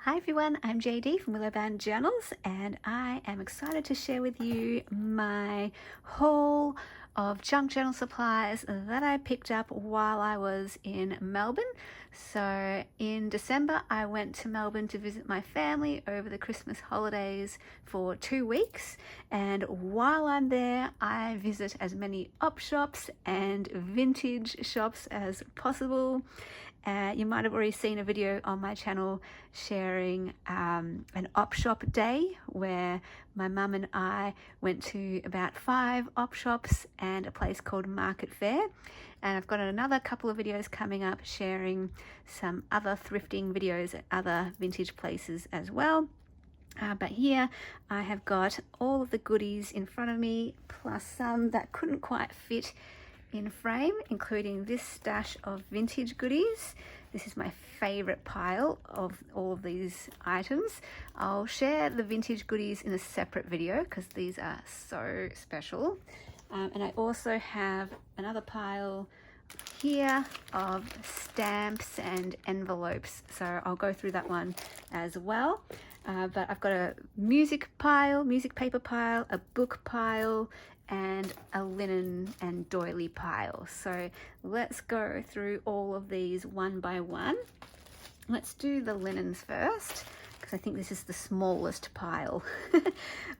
Hi everyone, I'm JD from Willowbound Journals and I am excited to share with you my haul of junk journal supplies that I picked up while I was in Melbourne. So in December I went to Melbourne to visit my family over the Christmas holidays for 2 weeks, and while I'm there I visit as many op shops and vintage shops as possible. You might have already seen a video on my channel sharing an op shop day where my mum and I went to about 5 op shops and a place called Market Fair. And I've got another couple of videos coming up sharing some other thrifting videos at other vintage places as well. But here I have got all of the goodies in front of me, plus some that couldn't quite fit in frame, including this stash of vintage goodies. This is my favorite pile of all of these items. I'll share the vintage goodies in a separate video because these are so special. And I also have another pile here of stamps and envelopes, so I'll go through that one as well. But I've got a music paper pile, a book pile, and a linen and doily pile. So let's go through all of these one by one. Let's do the linens first because I think this is the smallest pile.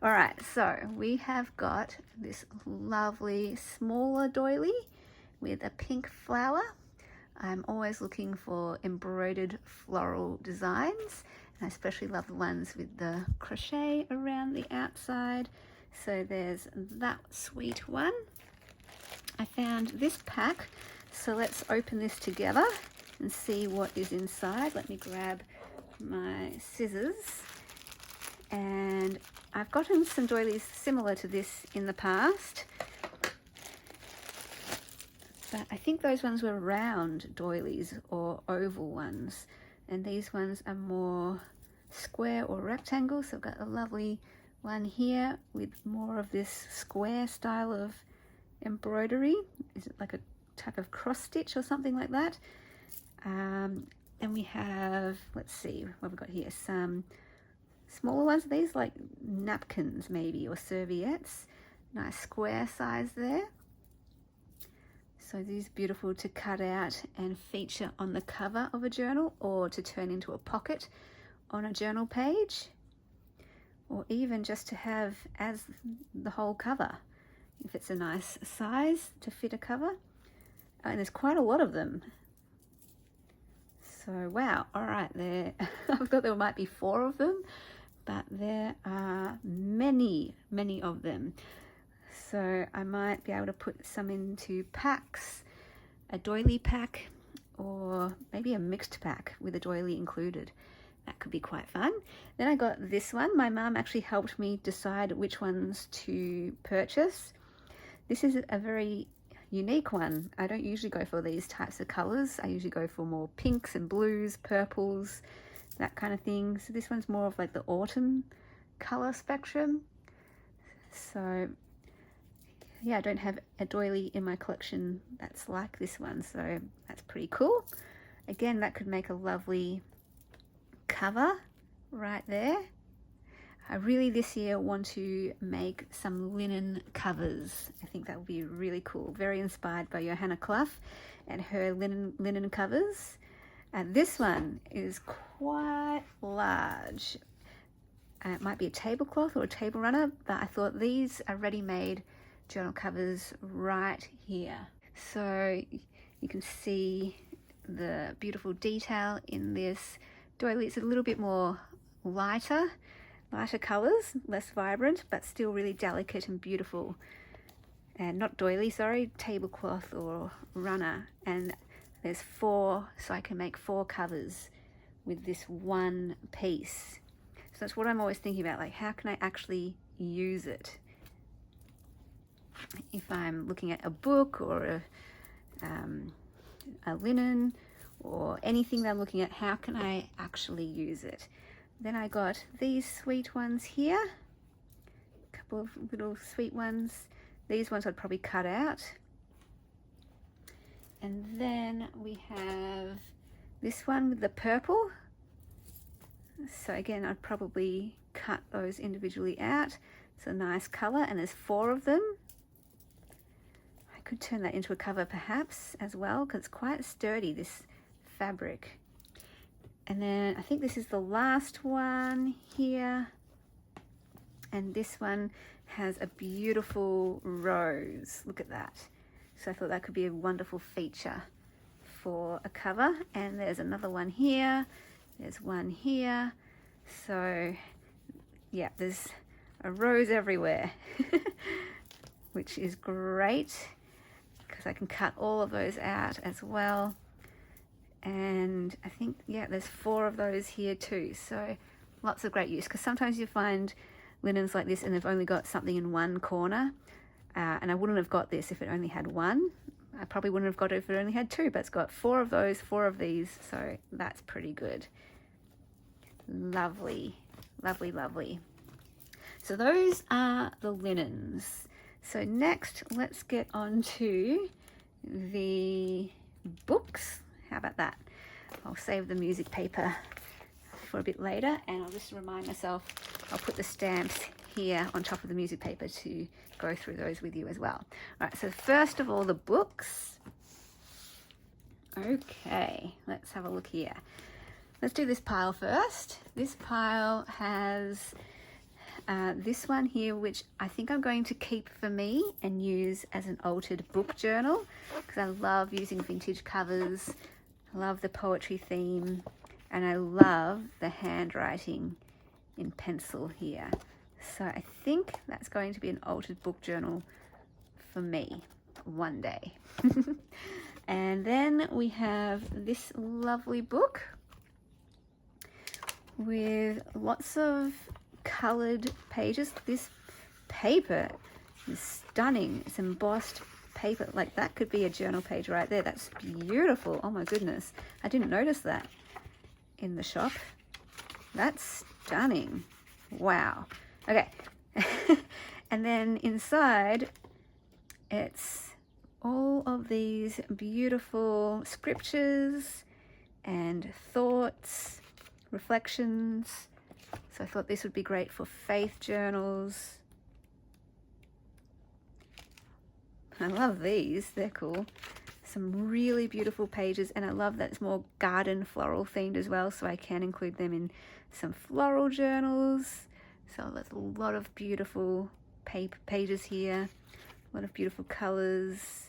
All right, so we have got this lovely smaller doily with a pink flower. I'm always looking for embroidered floral designs, and I especially love the ones with the crochet around the outside. So there's that sweet one. I found this pack, so let's open this together and see what is inside. Let me grab my scissors. And I've gotten some doilies similar to this in the past, but I think those ones were round doilies or oval ones, and these ones are more square or rectangle. So I've got a lovely one here with more of this square style of embroidery. Is it like a type of cross stitch or something like that? Then we have, let's see, what have we got here? Some smaller ones. These like napkins maybe, or serviettes. Nice square size there. So these are beautiful to cut out and feature on the cover of a journal, or to turn into a pocket on a journal page, or even just to have as the whole cover if it's a nice size to fit a cover. And there's quite a lot of them. So wow, all right, there I thought there might be 4 of them, but there are many of them. So I might be able to put some into packs, a doily pack, or maybe a mixed pack with a doily included. That could be quite fun. Then I got this one. My mum actually helped me decide which ones to purchase. This is a very unique one. I don't usually go for these types of colors. I usually go for more pinks and blues, purples, that kind of thing. So this one's more of like the autumn color spectrum. So yeah, I don't have a doily in my collection that's like this one, so that's pretty cool. Again, that could make a lovely cover right there. I really this year want to make some linen covers. I think that would be really cool. Very inspired by Johanna Clough and her linen covers. And this one is quite large. It might be a tablecloth or a table runner, but I thought these are ready-made journal covers right here. So you can see the beautiful detail in this doily. It's a little bit more lighter colors, less vibrant, but still really delicate and beautiful. And not doily, sorry, tablecloth or runner. And there's 4, so I can make 4 covers with this one piece. So that's what I'm always thinking about, like how can I actually use it? If I'm looking at a book or a linen or anything that I'm looking at, how can I actually use it? Then I got these sweet ones here, a couple of little sweet ones. These ones I'd probably cut out. And then we have this one with the purple. So again, I'd probably cut those individually out. It's a nice color, and there's 4 of them. I could turn that into a cover perhaps as well, because it's quite sturdy, this fabric. And then I think this is the last one here, and this one has a beautiful rose. Look at that. So I thought that could be a wonderful feature for a cover. And there's another one here, there's one here. So yeah, there's a rose everywhere, which is great because I can cut all of those out as well. And I think, yeah, there's 4 of those here too. So lots of great use, because sometimes you find linens like this and they've only got something in one corner. And I wouldn't have got this if it only had one. I probably wouldn't have got it if it only had 2, but it's got 4 of those, 4 of these. So that's pretty good. Lovely, lovely, lovely. So those are the linens. So next, let's get on to the books. How about that? I'll save the music paper for a bit later, and I'll just remind myself, I'll put the stamps here on top of the music paper to go through those with you as well. All right, so first of all, the books. Okay, let's have a look here. Let's do this pile first. This pile has this one here, which I think I'm going to keep for me and use as an altered book journal, because I love using vintage covers. I love the poetry theme, and I love the handwriting in pencil here. So I think that's going to be an altered book journal for me one day. And then we have this lovely book with lots of colored pages. This paper is stunning. It's embossed paper. Like, that could be a journal page right there. That's beautiful. Oh my goodness, I didn't notice that in the shop. That's stunning. Wow. Okay. And then inside, it's all of these beautiful scriptures and thoughts, reflections. So I thought this would be great for faith journals. I love these, they're cool. Some really beautiful pages, and I love that it's more garden floral themed as well, so I can include them in some floral journals. So there's a lot of beautiful pages here, a lot of beautiful colors.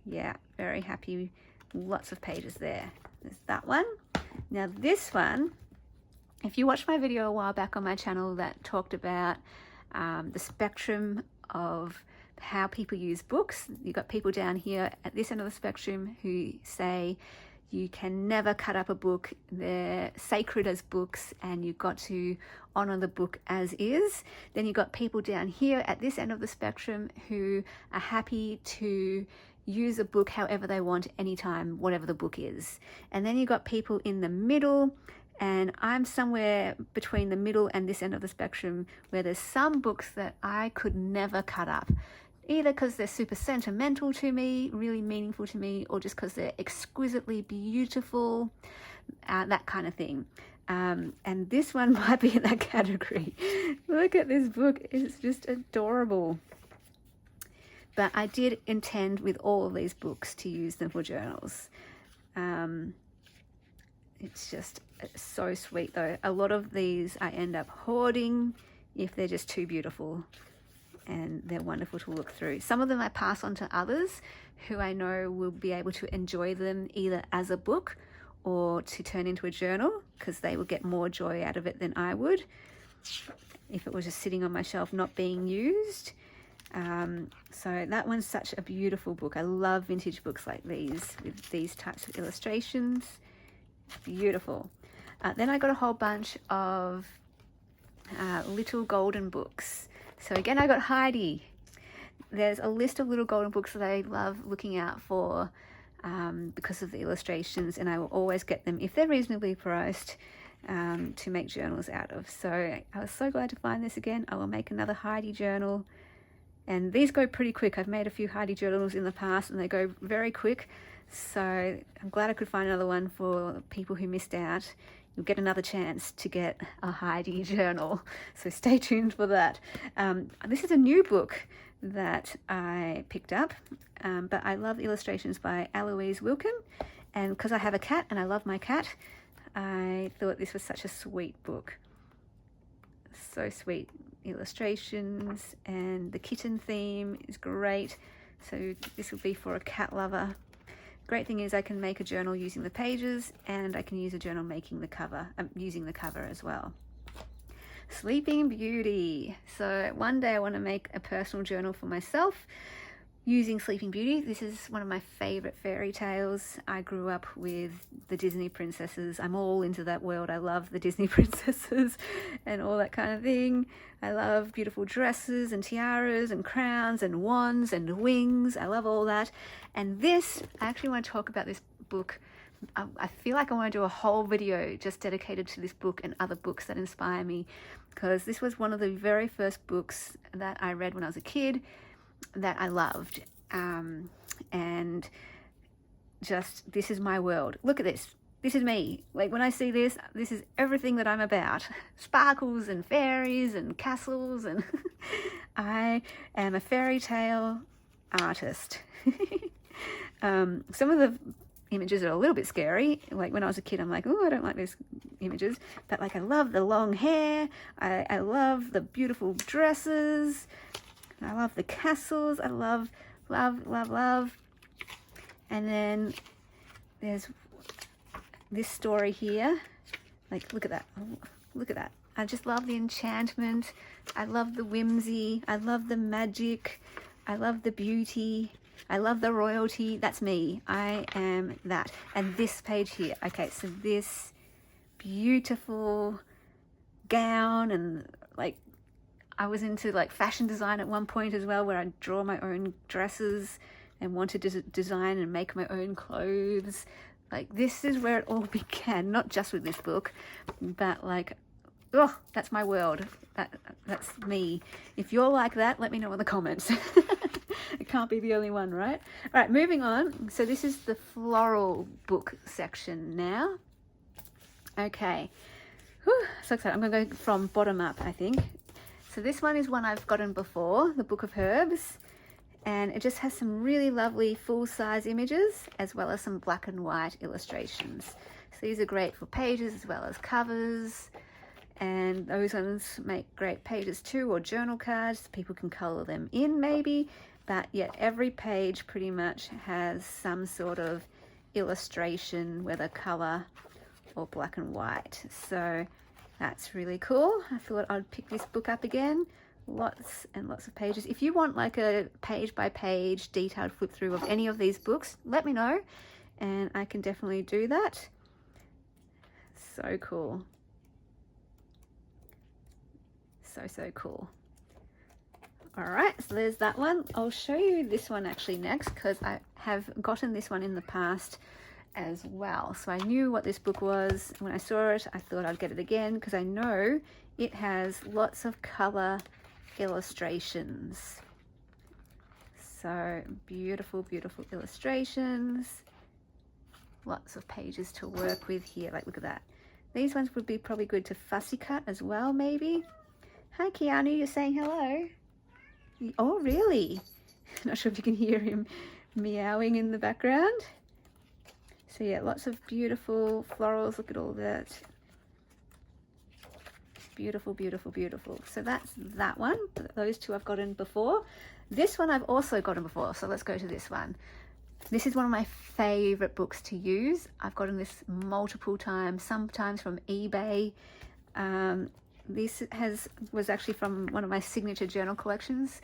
Yeah, very happy. Lots of pages there. There's that one. Now this one, if you watched my video a while back on my channel that talked about the spectrum of how people use books, you've got people down here at this end of the spectrum who say you can never cut up a book, they're sacred as books and you've got to honor the book as is. Then you've got people down here at this end of the spectrum who are happy to use a book however they want, anytime, whatever the book is. And then you've got people in the middle, and I'm somewhere between the middle and this end of the spectrum, where there's some books that I could never cut up, either because they're super sentimental to me, really meaningful to me, or just because they're exquisitely beautiful, that kind of thing. And this one might be in that category. Look at this book, it's just adorable. But I did intend with all of these books to use them for journals. It's just so sweet though. A lot of these I end up hoarding if they're just too beautiful, and they're wonderful to look through. Some of them I pass on to others who I know will be able to enjoy them either as a book or to turn into a journal, because they will get more joy out of it than I would if it was just sitting on my shelf not being used. So that one's such a beautiful book. I love vintage books like these with these types of illustrations. Beautiful. Then I got a whole bunch of little golden books. So again, I got Heidi. There's a list of little golden books that I love looking out for because of the illustrations, and I will always get them if they're reasonably priced to make journals out of. So I was so glad to find this again. I will make another Heidi journal. And these go pretty quick. I've made a few Heidi journals in the past and they go very quick. So I'm glad I could find another one for people who missed out. you'll get another chance to get a Heidi journal. So stay tuned for that. This is a new book that I picked up, but I love illustrations by Eloise Wilkin, and because I have a cat and I love my cat, I thought this was such a sweet book. So sweet illustrations, and the kitten theme is great. So this will be for a cat lover. Great thing is I can make a journal using the pages, and I can use a journal making the cover, using the cover as well. Sleeping Beauty. So one day I want to make a personal journal for myself using Sleeping Beauty. This is one of my favorite fairy tales. I grew up with the Disney princesses. I'm all into that world. I love the Disney princesses and all that kind of thing. I love beautiful dresses and tiaras and crowns and wands and wings. I love all that. And this, I actually want to talk about this book. I feel like I want to do a whole video just dedicated to this book and other books that inspire me, because this was one of the very first books that I read when I was a kid that I loved, and just, this is my world. Look at this. This is me. Like, when I see this, this is everything that I'm about. Sparkles and fairies and castles, and I am a fairy tale artist. Some of the images are a little bit scary. Like, when I was a kid, I'm like, oh, I don't like these images, but like, I love the long hair. I love the beautiful dresses. I love the castles. I love. And then there's this story here. Like, look at that. Look at that. I just love the enchantment. I love the whimsy. I love the magic. I love the beauty. I love the royalty. That's me. I am that. And this page here. Okay, so this beautiful gown, and like, I was into like fashion design at one point as well, where I draw my own dresses and wanted to design and make my own clothes. Like, this is where it all began, not just with this book, but like, oh, that's my world. That's me. If you're like that, let me know in the comments. It can't be the only one, right? All right, moving on. So this is the floral book section now. Okay. Whew, so excited. I'm going to go from bottom up, I think. So this one is one I've gotten before, the Book of Herbs, and it just has some really lovely full-size images, as well as some black and white illustrations. So these are great for pages as well as covers, and those ones make great pages too, or journal cards. People can color them in maybe, but yet every page pretty much has some sort of illustration, whether color or black and white. So that's really cool. I thought I'd pick this book up again. Lots and lots of pages. If you want like a page by page detailed flip through of any of these books, let me know and I can definitely do that. So cool. So cool. All right, so there's that one. I'll show you this one actually next, because I have gotten this one in the past as well. So I knew what this book was. When I saw it, I thought I'd get it again, because I know it has lots of color illustrations. So beautiful illustrations. Lots of pages to work with here. Like, look at that. These ones would be probably good to fussy cut as well, maybe. Hi, Keanu, you're saying hello. Oh, really? Not sure if you can hear him meowing in the background. So yeah, lots of beautiful florals. Look at all that. Beautiful. So that's that one. Those two I've gotten before. This one I've also gotten before. So let's go to this one. This is one of my favorite books to use. I've gotten this multiple times, sometimes from eBay. This was actually from one of my signature journal collections,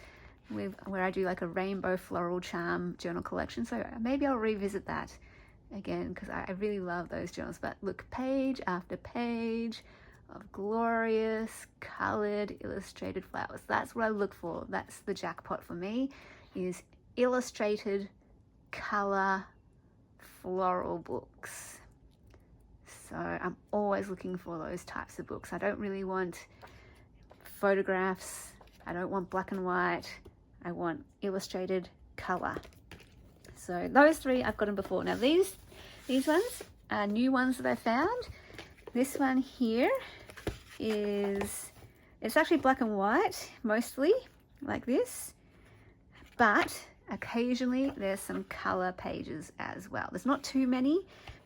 where I do like a rainbow floral charm journal collection. So maybe I'll revisit that again, because I really love those journals. But look, page after page of glorious colored illustrated flowers. That's what I look for. That's the jackpot for me, is illustrated color floral books. So I'm always looking for those types of books. I don't really want photographs. I don't want black and white. I want illustrated color. So those three I've gotten before. Now these ones are new ones that I found. This one here it's actually black and white mostly, like this, but occasionally there's some color pages as well. There's not too many,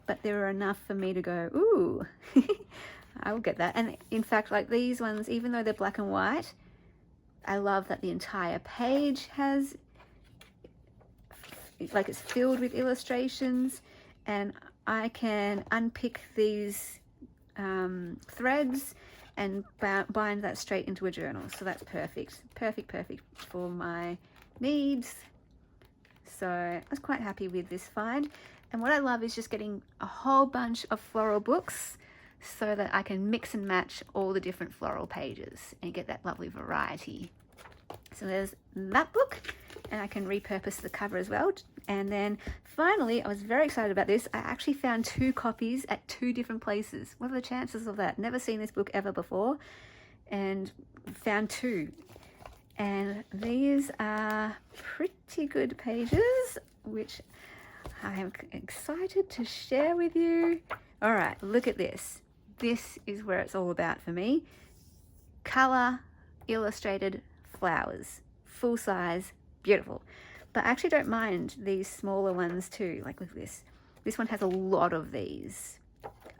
but there are enough for me to go, ooh, I will get that. And in fact, like these ones, even though they're black and white, I love that the entire page has, like, it's filled with illustrations, and I can unpick these threads and bind that straight into a journal. So that's perfect for my needs. So I was quite happy with this find. And what I love is just getting a whole bunch of floral books so that I can mix and match all the different floral pages and get that lovely variety. So there's that book, and I can repurpose the cover as well. And then finally, I was very excited about this. I actually found 2 copies at 2 different places. What are the chances of that? Never seen this book ever before, and found 2. And these are pretty good pages, which I am excited to share with you. All right, look at this. This is where it's all about for me. Color, illustrated flowers, full size, beautiful. But I actually don't mind these smaller ones too. Like, look at this. This one has a lot of these.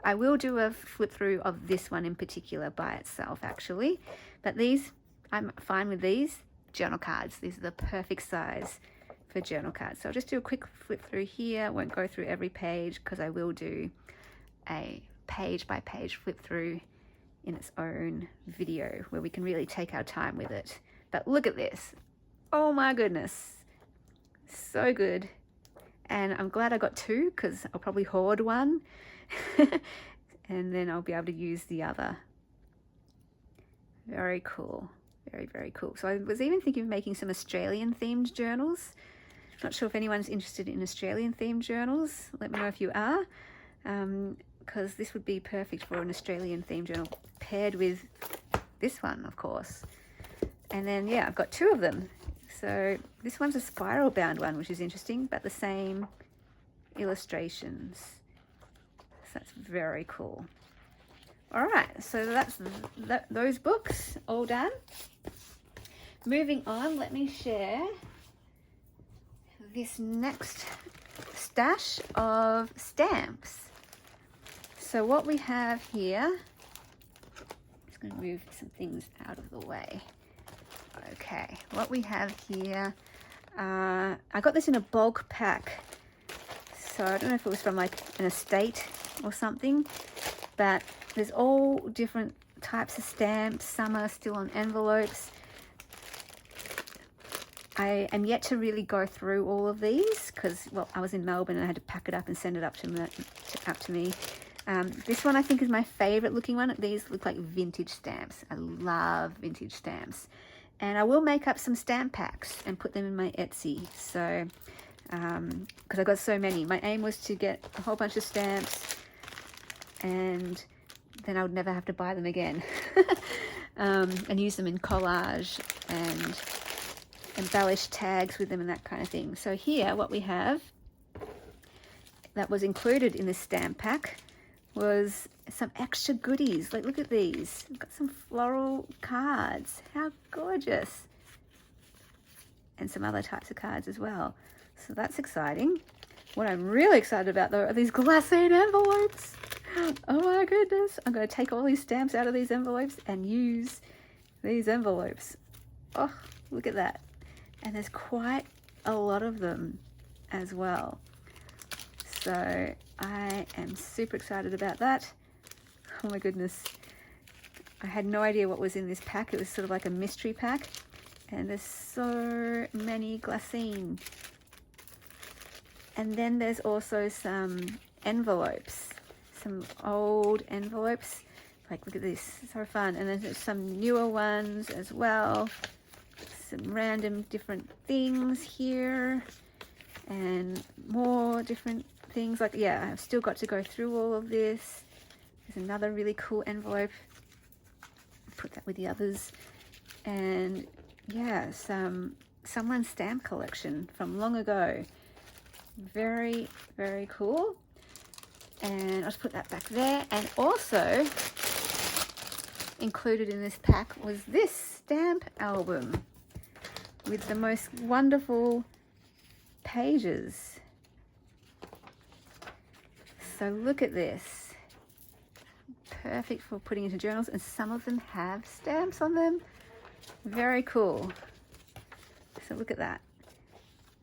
I will do a flip through of this one in particular by itself actually, but these, I'm fine with these. Journal cards, these are the perfect size for journal cards. So I'll just do a quick flip through here. I won't go through every page because I will do a page by page flip through in its own video where we can really take our time with it. But look at this. Oh my goodness. So good. And I'm glad I got 2 because I'll probably hoard one and then I'll be able to use the other. Very cool. Very cool. So I was even thinking of making some Australian themed journals. Not sure if anyone's interested in Australian themed journals. Let me know if you are, because this would be perfect for an Australian themed journal paired with this one, of course. And then, yeah, I've got 2 of them. So this one's a spiral bound one, which is interesting, but the same illustrations. So that's very cool. All right, so that's those books all done. Moving on, let me share this next stash of stamps. So what we have here, I'm just going to move some things out of the way. Okay, what we have here, I got this in a bulk pack. So I don't know if it was from like an estate or something, but there's all different types of stamps. Some are still on envelopes. I am yet to really go through all of these because, well, I was in Melbourne and I had to pack it up and send it up to me. This one I think is my favorite looking one. These look like vintage stamps. I love vintage stamps. And I will make up some stamp packs and put them in my Etsy. So, because I got so many. My aim was to get a whole bunch of stamps and then I would never have to buy them again. And use them in collage and embellish tags with them and that kind of thing. So here what we have that was included in this stamp pack was some extra goodies. Like, look at these. We've got some floral cards. How gorgeous. And some other types of cards as well. So that's exciting. What I'm really excited about though are these glassine envelopes. Oh my goodness. I'm going to take all these stamps out of these envelopes and use these envelopes. Oh, look at that. And there's quite a lot of them as well. So I am super excited about that. Oh my goodness. I had no idea what was in this pack. It was sort of like a mystery pack. And there's so many glassine. And then there's also some envelopes. Some old envelopes. Like, look at this. It's so fun. And then there's some newer ones as well. Some random different things here. And more different things. Like, yeah, I've still got to go through all of this. There's another really cool envelope. Put that with the others. And yeah, someone's stamp collection from long ago. Very, very cool. And I'll just put that back there. And also included in this pack was this stamp album with the most wonderful pages. So look at this. Perfect for putting into journals, and some of them have stamps on them. Very cool. So look at that.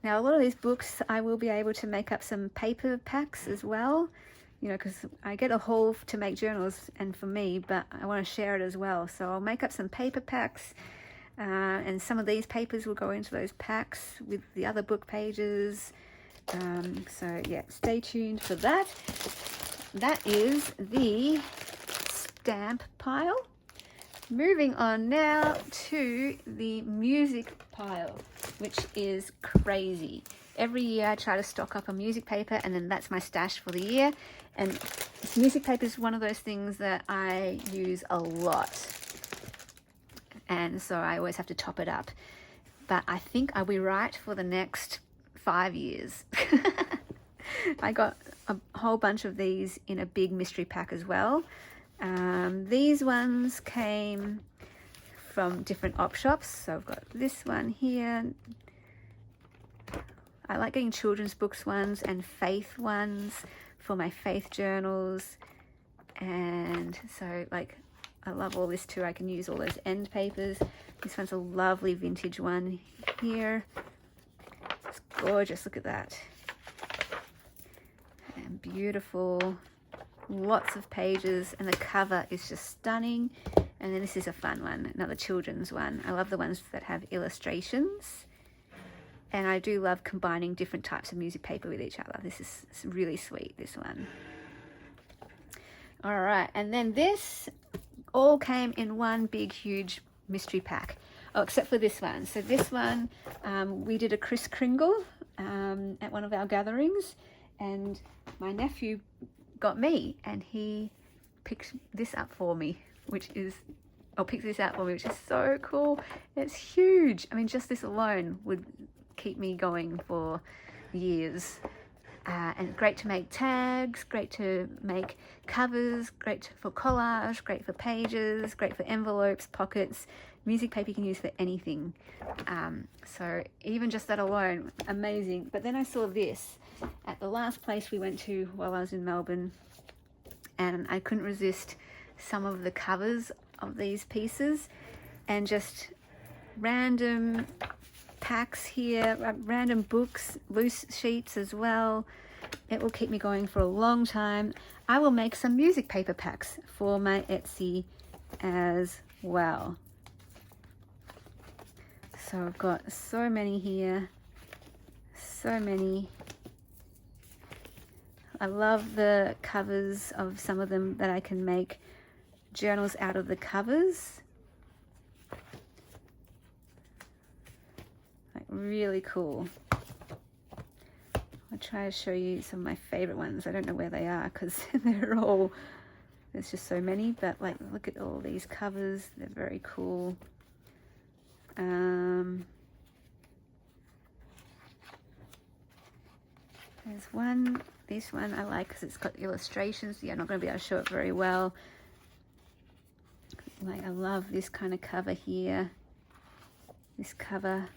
Now a lot of these books I will be able to make up some paper packs as well, you know, because I get a haul to make journals and for me, but I want to share it as well. So I'll make up some paper packs, and some of these papers will go into those packs with the other book pages. So yeah, stay tuned for that. That is the stamp pile. Moving on now to the music pile, which is crazy. Every year I try to stock up on music paper, and then that's my stash for the year. And music paper is one of those things that I use a lot, and so I always have to top it up. But I think I'll be right for the next 5 years. I got a whole bunch of these in a big mystery pack as well. These ones came from different op shops. So I've got this one here. I like getting children's books ones and faith ones for my faith journals. And so like, I love all this too. I can use all those end papers. This one's a lovely vintage one here. It's gorgeous, look at that. And beautiful. Lots of pages, and the cover is just stunning. And then this is a fun one, another children's one. I love the ones that have illustrations, and I do love combining different types of music paper with each other. This is really sweet, this one. All right, and then this all came in one big huge mystery pack. Oh, except for this one. So this one, we did a Kris Kringle at one of our gatherings, and my nephew got me, and he picked this up for me, picked this out for me, which is so cool. It's huge. I mean, just this alone would keep me going for years. And great to make tags, great to make covers, great for collage, great for pages, great for envelopes, pockets. Music paper you can use for anything. So even just that alone, amazing. But then I saw this at the last place we went to while I was in Melbourne, and I couldn't resist some of the covers of these pieces, and just random packs here, random books, loose sheets as well. It will keep me going for a long time. I will make some music paper packs for my Etsy as well. So I've got so many here, so many. I love the covers of some of them, that I can make journals out of the covers. Like, really cool. I'll try to show you some of my favorite ones. I don't know where they are because there's just so many, but like, look at all these covers. They're very cool. There's one, this one I like because it's got illustrations. Yeah, I'm not going to be able to show it very well. Like, I love this kind of cover here. This cover,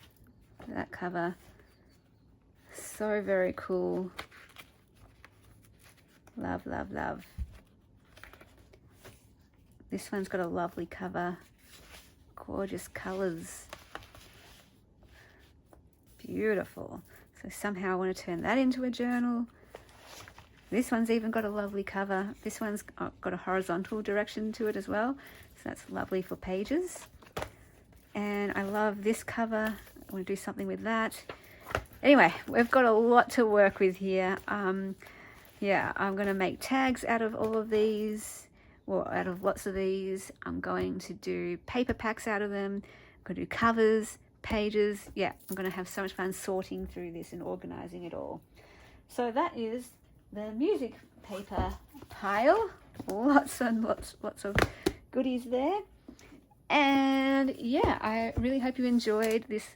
that cover. So very cool. Love, love, love. This one's got a lovely cover. Gorgeous colors. Beautiful. So somehow I want to turn that into a journal. This one's even got a lovely cover. This one's got a horizontal direction to it as well. So that's lovely for pages. And I love this cover. I want to do something with that. Anyway, we've got a lot to work with here. Yeah, I'm going to make tags out of all of these, or out of lots of these. I'm going to do paper packs out of them. I'm going to do covers, pages. Yeah, I'm going to have so much fun sorting through this and organizing it all. So that is the music paper pile. Lots and lots of goodies there. And yeah, I really hope you enjoyed this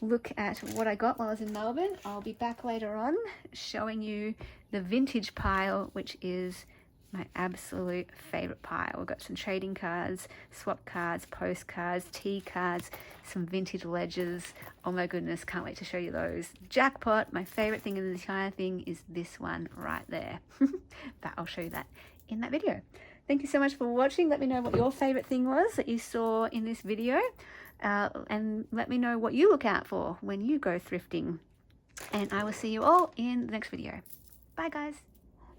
look at what I got while I was in Melbourne. I'll be back later on showing you the vintage pile, which is my absolute favorite pile. We've got some trading cards, swap cards, postcards, tea cards, some vintage ledgers. Oh my goodness, can't wait to show you those. Jackpot, my favorite thing in the entire thing is this one right there. But I'll show you that in that video. Thank you so much for watching. Let me know what your favorite thing was that you saw in this video. And let me know what you look out for when you go thrifting. And I will see you all in the next video. Bye guys.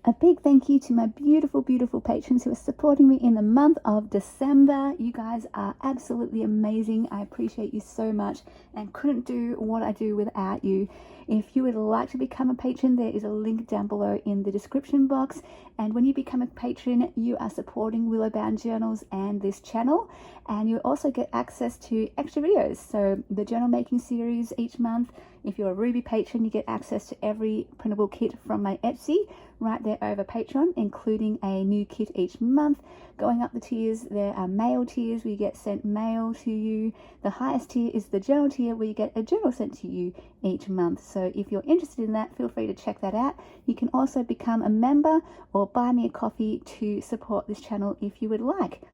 A big thank you to my beautiful, beautiful patrons who are supporting me in the month of December. You guys are absolutely amazing. I appreciate you so much and couldn't do what I do without you. If you would like to become a patron, there is a link down below in the description box. And when you become a patron, you are supporting Willow Bound Journals and this channel. And you also get access to extra videos. So the journal making series each month. If you're a Ruby patron, you get access to every printable kit from my Etsy right there over Patron, including a new kit each month. Going up the tiers, there are mail tiers where you get sent mail to you. The highest tier is the journal tier where you get a journal sent to you each month. So if you're interested in that, feel free to check that out. You can also become a member or buy me a coffee to support this channel if you would like.